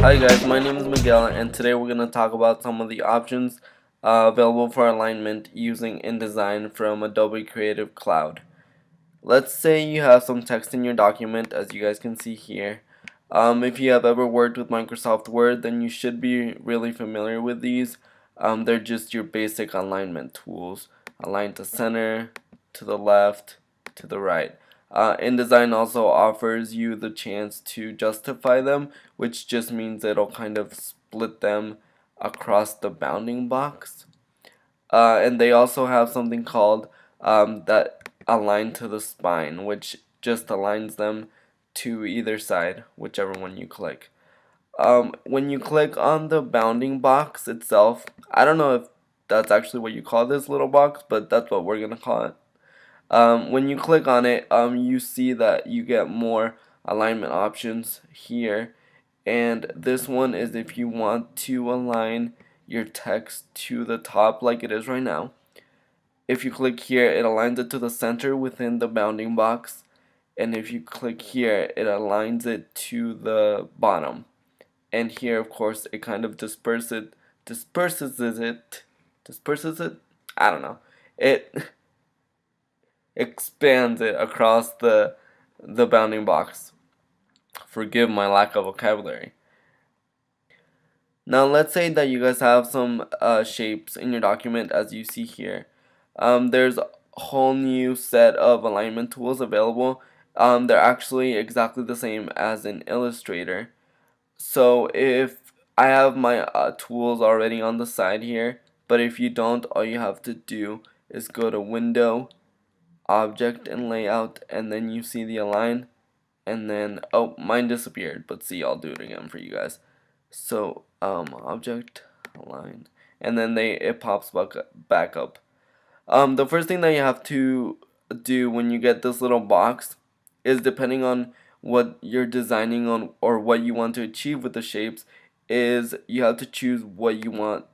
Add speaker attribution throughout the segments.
Speaker 1: Hi guys, my name is Miguel and today we're going to talk about some of the options available for alignment using InDesign from Adobe Creative Cloud. Let's say you have some text in your document, as you guys can see here. If you have ever worked with Microsoft Word, then you should be really familiar with these. They're just your basic alignment tools. Align to center, to the left, to the right. InDesign also offers you the chance to justify them, which just means it'll kind of split them across the bounding box. And they also have something called that align to the spine, which just aligns them to either side, whichever one you click. When you click on the bounding box itself, I don't know if that's actually what you call this little box, but that's what we're gonna call it. When you click on it, you see that you get more alignment options here, and this one is if you want to align your text to the top like it is right now. If you click here, it aligns it to the center within the bounding box, and if you click here, it aligns it to the bottom. And here, of course, it kind of disperses it. I don't know. It expands it across the bounding box. Forgive my lack of vocabulary. Now let's say that you guys have some shapes in your document, as you see here. There's a whole new set of alignment tools available. They're actually exactly the same as in Illustrator. So if I have my tools already on the side here, but if you don't, all you have to do is go to Window, Object and Layout, and then you see the align, and then, oh, mine disappeared, but see, I'll do it again for you guys. So Object, Align, and then it pops back up. The first thing that you have to do when you get this little box is, depending on what you're designing on or what you want to achieve with the shapes, is you have to choose what you want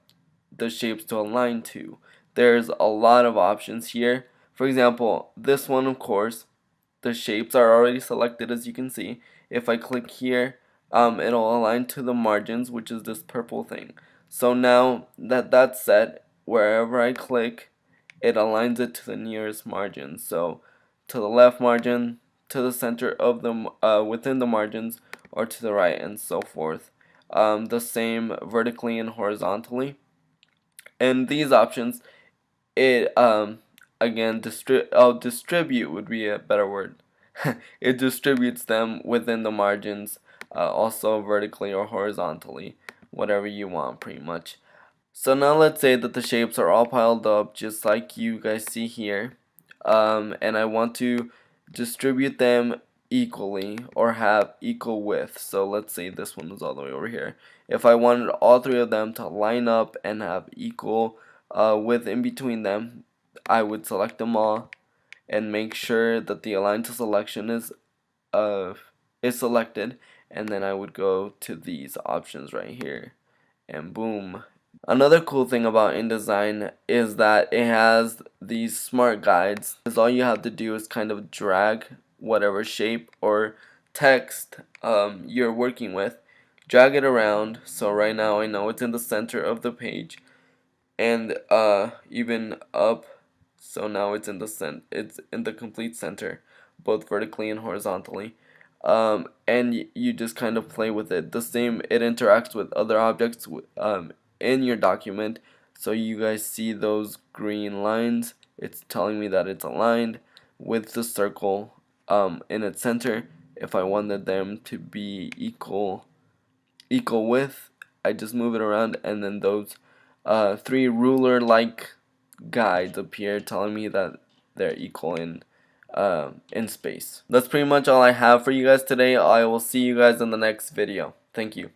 Speaker 1: the shapes to align to. There's a lot of options here. For example, this one, of course, the shapes are already selected, as you can see. If I click here, it'll align to the margins, which is this purple thing. So now that that's set, wherever I click, it aligns it to the nearest margin. So to the left margin, to the center of the within the margins, or to the right, and so forth. The same vertically and horizontally. And these options, it again distribute would be a better word. It distributes them within the margins, also vertically or horizontally, whatever you want, pretty much. So now let's say that the shapes are all piled up just like you guys see here, and I want to distribute them equally or have equal width. So let's say this one is all the way over here. If I wanted all three of them to line up and have equal width in between them, I would select them all and make sure that the align to selection is selected, and then I would go to these options right here, and boom. Another cool thing about InDesign is that it has these smart guides. All you have to do is kind of drag whatever shape or text you're working with, drag it around. So right now I know it's in the center of the page, and even up. So now it's in the complete center, both vertically and horizontally. And you just kind of play with it. The same, it interacts with other objects in your document. So you guys see those green lines. It's telling me that it's aligned with the circle in its center. If I wanted them to be equal width, I just move it around, and then those three ruler-like guides appear telling me that they're equal in space. That's pretty much all I have for you guys today. I will see you guys in the next video. Thank you.